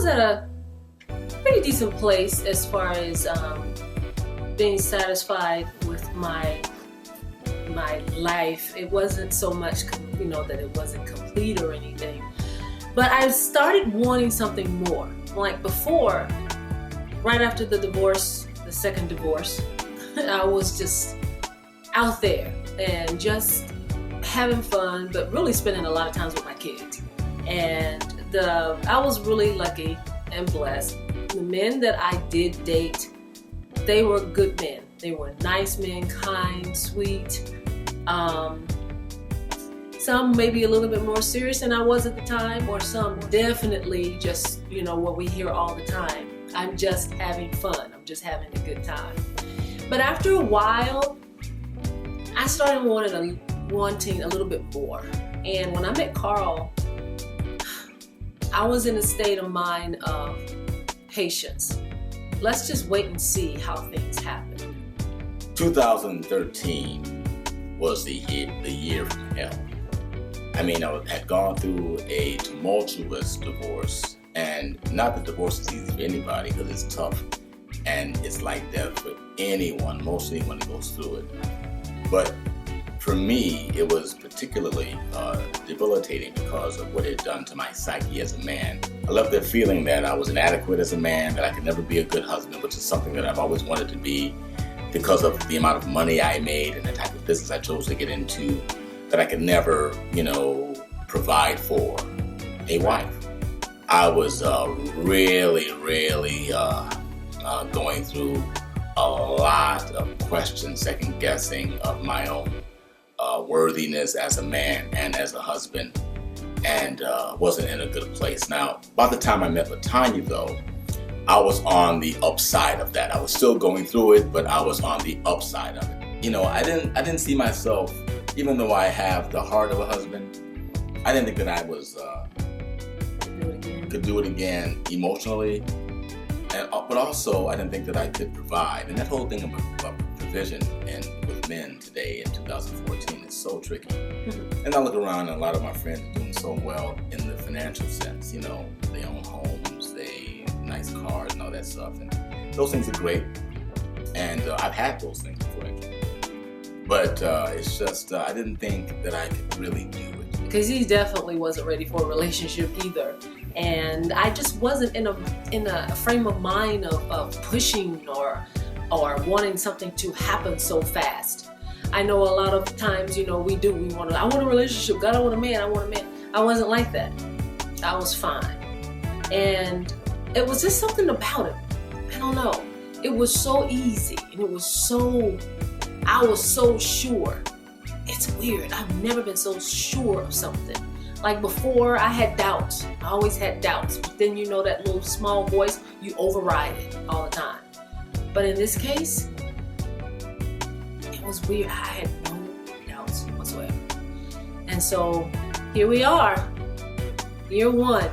was at a pretty decent place as far as being satisfied with my life. It wasn't so much, that it wasn't complete or anything. But I started wanting something more. Like before, right after the divorce, the second divorce, I was just out there and just having fun, but really spending a lot of times with my kids. And I was really lucky and blessed. The men that I did date, they were good men. They were nice men, kind, sweet. Some maybe a little bit more serious than I was at the time, or some definitely just, what we hear all the time. I'm just having fun. I'm just having a good time. But after a while, I started wanting a little bit more. And when I met Carl, I was in a state of mind of patience. Let's just wait and see how things happen. 2013 was the year from hell. I mean, I had gone through a tumultuous divorce, and not that divorce is easy for anybody, because it's tough and it's like death for most anyone who goes through it. But for me, it was particularly debilitating because of what it had done to my psyche as a man. I left there feeling that I was inadequate as a man, that I could never be a good husband, which is something that I've always wanted to be because of the amount of money I made and the type of business I chose to get into, that I could never, provide for a wife. I was really going through a lot of questions, second guessing of my own worthiness as a man and as a husband, and wasn't in a good place. Now, by the time I met Latonya, though, I was on the upside of that. I was still going through it, but I was on the upside of it. I didn't see myself, even though I have the heart of a husband, I didn't think that I was could do it again emotionally, but also I didn't think that I could provide. And that whole thing of provision with men today in 2014 is so tricky. Mm-hmm. And I look around and a lot of my friends are doing so well in the financial sense. They own homes, they nice cars and all that stuff. And those things are great. And I've had those things before. But it's just, I didn't think that I could really do it. Because he definitely wasn't ready for a relationship either. And I just wasn't in a frame of mind of pushing or wanting something to happen so fast. I know a lot of times, I want a relationship. God, I want a man. I wasn't like that. I was fine. And it was just something about it. I don't know. It was so easy. And I was so sure. It's weird. I've never been so sure of something. Like before, I had doubts. I always had doubts. But then that little small voice, you override it all the time. But in this case, it was weird. I had no doubts whatsoever. And so here we are, year one.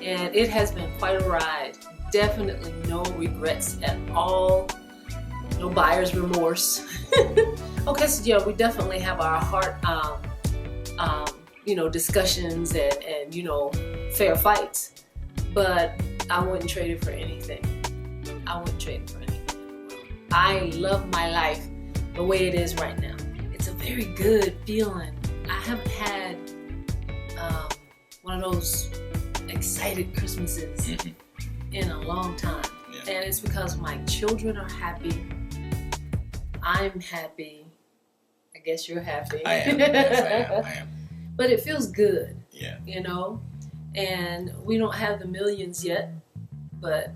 And it has been quite a ride. Definitely no regrets at all. No buyer's remorse. Okay, so yeah, we definitely have our heart, discussions and fair fights. But I wouldn't trade it for anything. I love my life the way it is right now. It's a very good feeling. I haven't had one of those excited Christmases in a long time. Yeah. And it's because my children are happy. I'm happy. I guess you're happy. I am. Yes, I am. But it feels good. Yeah. And we don't have the millions yet, but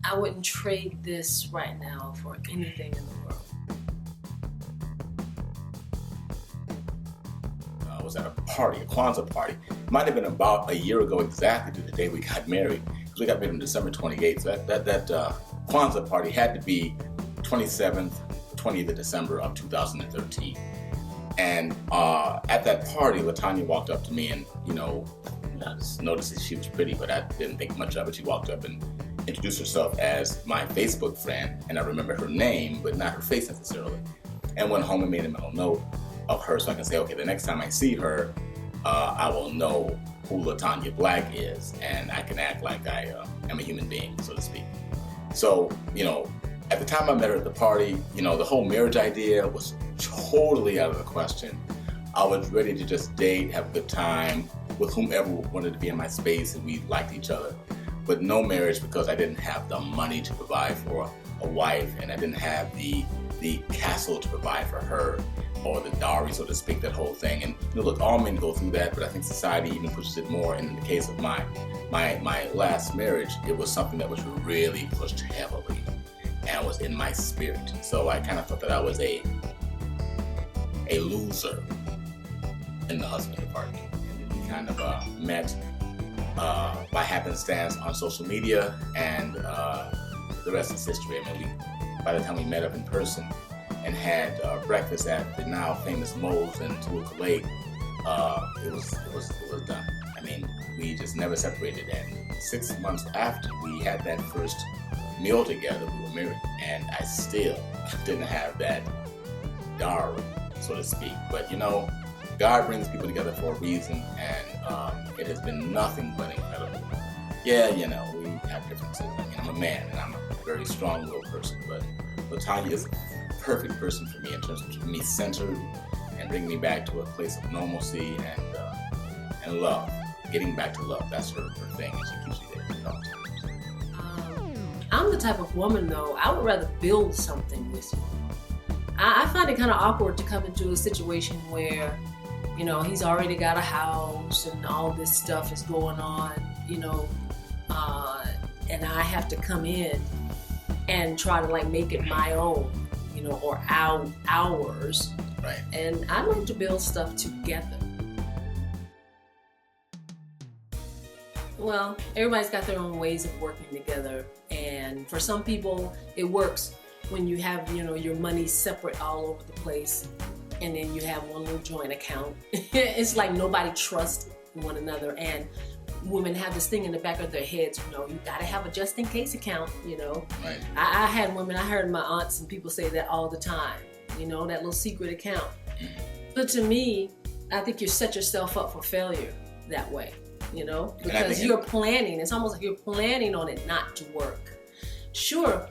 I wouldn't trade this right now for anything in the world. I was at a party, a Kwanzaa party. Might have been about a year ago exactly to the day we got married, because we got married on December 28th. So that Kwanzaa party had to be 27th, 20th of December of 2013. And at that party, Latonya walked up to me and, I just noticed that she was pretty, but I didn't think much of it. She walked up and introduced herself as my Facebook friend, and I remember her name, but not her face necessarily. And went home and made a mental note of her so I can say, okay, the next time I see her, I will know who Latonya Black is, and I can act like I am a human being, so to speak. So, at the time I met her at the party, the whole marriage idea was totally out of the question. I was ready to just date, have a good time with whomever wanted to be in my space, and we liked each other. But no marriage, because I didn't have the money to provide for a wife, and I didn't have the castle to provide for her, or the dowry, so to speak, that whole thing. And look, all men go through that, but I think society even pushes it more. And in the case of my last marriage, it was something that was really pushed heavily and was in my spirit. So I kind of thought that I was a loser in the husband department. And we kind of met by happenstance on social media, and the rest is history. I mean, by the time we met up in person and had breakfast at the now famous Moe's in Toluca Lake, it was done. I mean, we just never separated. And 6 months after we had that first meal together, we were married, and I still didn't have that dowry, so to speak. But God brings people together for a reason, and it has been nothing but incredible. Yeah, we have differences. I mean, I'm a man, and I'm a very strong-willed person, but Latonya is a perfect person for me in terms of keeping me centered and bringing me back to a place of normalcy and love. Getting back to love, that's her thing, and she keeps you there at all times. I'm the type of woman, though, I would rather build something with you. I find it kind of awkward to come into a situation where, he's already got a house and all this stuff is going on, and I have to come in and try to make it my own, or ours. Right. And I like to build stuff together. Well, everybody's got their own ways of working together, and for some people it works when you have your money separate all over the place, and then you have one little joint account. It's like nobody trusts one another, and women have this thing in the back of their heads, you gotta have a just in case account, Right. I had women, I heard my aunts and people say that all the time, that little secret account. Mm-hmm. But to me, I think you set yourself up for failure that way, because you're planning. It's almost like you're planning on it not to work. Sure,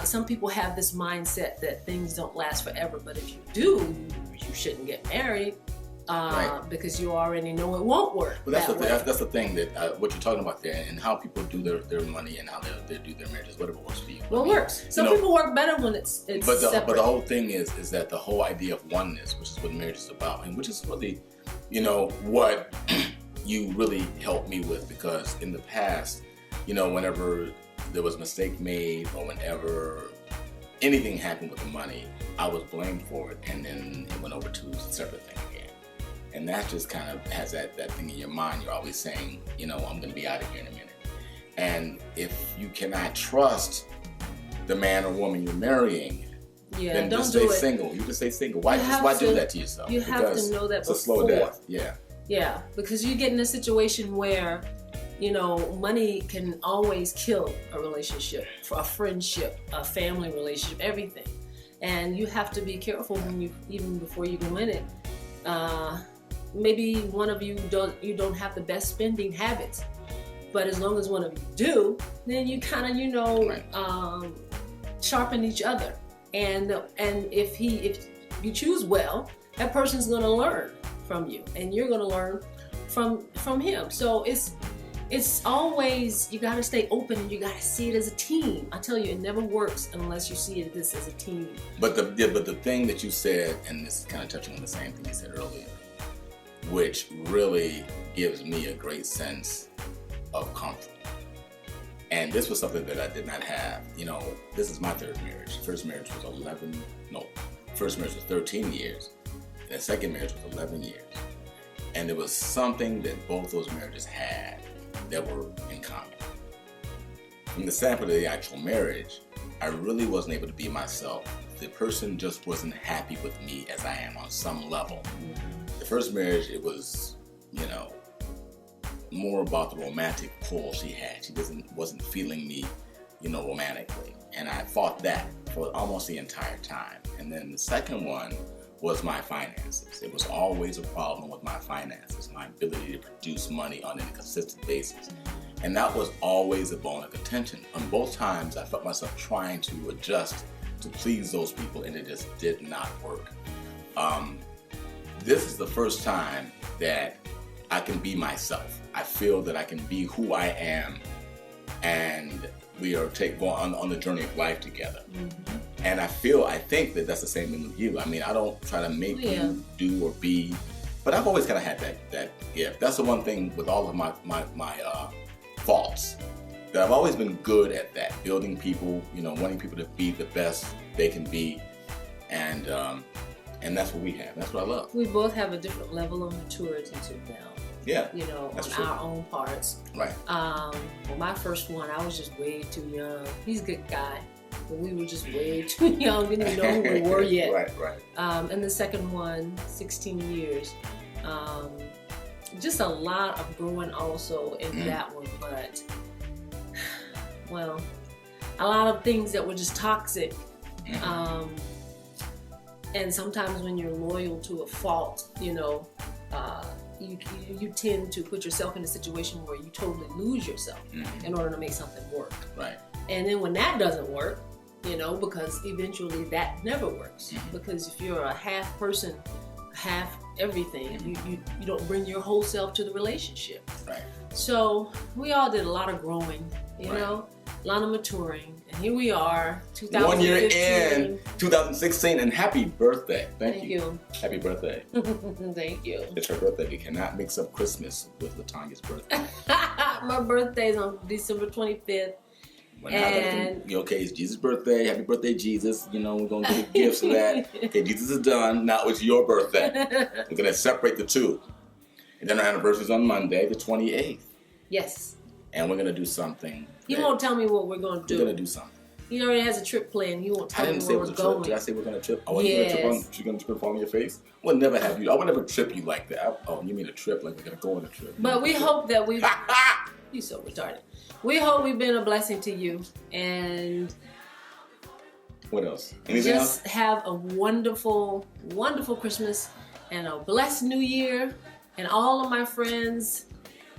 some people have this mindset that things don't last forever, but if you do, you shouldn't get married. Right. Because you already know it won't work. Well, that's the thing that what you're talking about there, and how people do their money and how they do their marriages, whatever works for you. Well, it works. Some people work better when it's separate. But the whole thing is that the whole idea of oneness, which is what marriage is about, and which is really, what you really helped me with, because in the past, whenever there was a mistake made or whenever anything happened with the money, I was blamed for it, and then it went over to a separate thing again. And that just kind of has that thing in your mind. You're always saying, I'm going to be out of here in a minute. And if you cannot trust the man or woman you're marrying, then don't just do stay it. single. You just stay single. Why do that to yourself? You have to know that it's before. a slow death. Yeah. Yeah, because you get in a situation where, money can always kill a relationship, a friendship, a family relationship, everything. And you have to be careful even before you go in it. Maybe one of you don't have the best spending habits, but as long as one of you do, then you kind of sharpen each other. And if you choose well, that person's going to learn from you, and you're going to learn from him. So it's always, you got to stay open, and you got to see it as a team. I tell you, it never works unless you see this as a team. But the thing that you said, and this is kind of touching on the same thing you said earlier, which really gives me a great sense of comfort. And this was something that I did not have. This is my third marriage. First marriage was first marriage was 13 years. And the second marriage was 11 years. And there was something that both those marriages had that were in common. From the standpoint of the actual marriage, I really wasn't able to be myself. The person just wasn't happy with me as I am on some level. The first marriage, it was, more about the romantic pull she had. She wasn't feeling me, romantically. And I fought that for almost the entire time. And then the second one was my finances. It was always a problem with my finances, my ability to produce money on a consistent basis. And that was always a bone of contention. On both times, I felt myself trying to adjust to please those people, and it just did not work. This is the first time that I can be myself. I feel that I can be who I am, and we are going on the journey of life together. Mm-hmm. And I think that that's the same thing with you. I mean, I don't try to make you do or be, but I've always kind of had that gift. That's the one thing with all of my faults, that I've always been good at that, building people, wanting people to be the best they can be, and that's what we have. That's what I love. We both have a different level of maturity to now. Yeah, on true. Our own parts. Right. Well, my first one, I was just way too young. He's a good guy, but we were just way too young. We didn't know who we were yet. Right. And the second one, 16 years. Just a lot of growing also in that one, but well, a lot of things that were just toxic. And sometimes when you're loyal to a fault, you tend to put yourself in a situation where you totally lose yourself in order to make something work. Right. And then when that doesn't work, because eventually that never works. Because if you're a half person, half everything, you don't bring your whole self to the relationship. Right. So we all did a lot of growing, a lot of maturing, and here we are, 2015. 1 year in 2016, and happy birthday! Thank you. Happy birthday! Thank you. It's her birthday. We cannot mix up Christmas with Latonya's birthday. My birthday's on December 25th. Okay, it's Jesus' birthday. Happy birthday, Jesus. We're going to give gifts for that. Okay, Jesus is done. Now it's your birthday. We're going to separate the two. And then our anniversary is on Monday, the 28th. Yes. And we're going to do something. He won't tell me what we're going to do. We're going to do something. He already has a trip planned. He won't tell me where we're going. Did I say we're going to trip? I wasn't going to trip on. You're going to trip on your face? I would never have you. I would never trip you like that. You mean a trip? Like we're going to go on a trip? But we hope that we. You're so retarded. We hope we've been a blessing to you, and what else? Anything else? Just have a wonderful, wonderful Christmas and a blessed New Year. And all of my friends,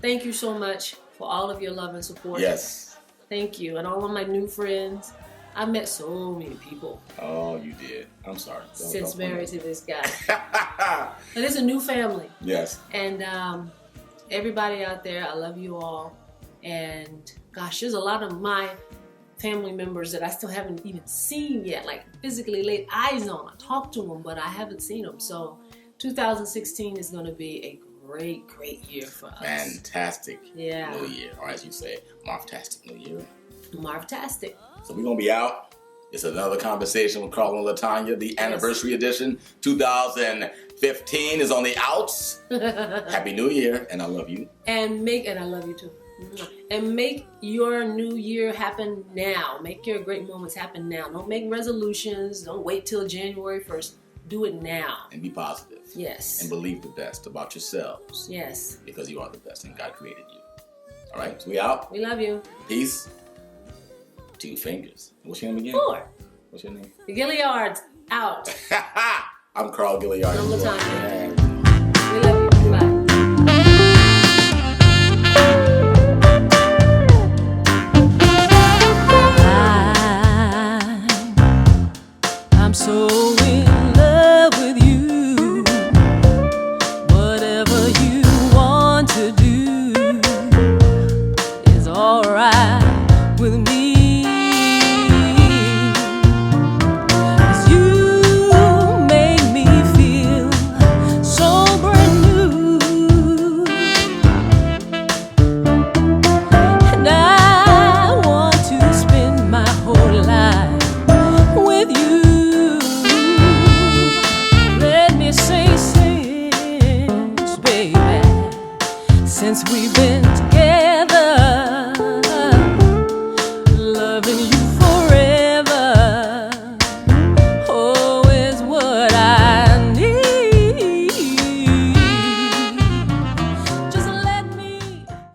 thank you so much for all of your love and support. Yes. Thank you. And all of my new friends. I met so many people. Oh, you did. I'm sorry. Since married to this guy. And it's a new family. Yes. And everybody out there, I love you all. And gosh, there's a lot of my family members that I still haven't even seen yet, like physically laid eyes on. I talked to them, but I haven't seen them. So 2016 is going to be a great, great year for us. Fantastic New Year. Or as you say, Marv-tastic New Year. Marv-tastic. So we're going to be out. It's another conversation with Carl and Latonya. The anniversary edition, 2015 is on the outs. Happy New Year, and I love you. And I love you too. And make your new year happen now. Make your great moments happen now. Don't make resolutions. Don't wait till January 1st. Do it now. And be positive. Yes. And believe the best about yourselves. Yes. Because you are the best and God created you. All right, so we out. We love you. Peace. 2 fingers. What's your name again? 4. What's your name? The Gilliard's out. I'm Carl Gilliard. I'm Latonya. We love you. Bye. I'm so in love with you. Whatever you want to do is alright with me. 'Cause you make me feel so brand new, and I want to spend my whole life with you. Let me say since, baby, since we've been together,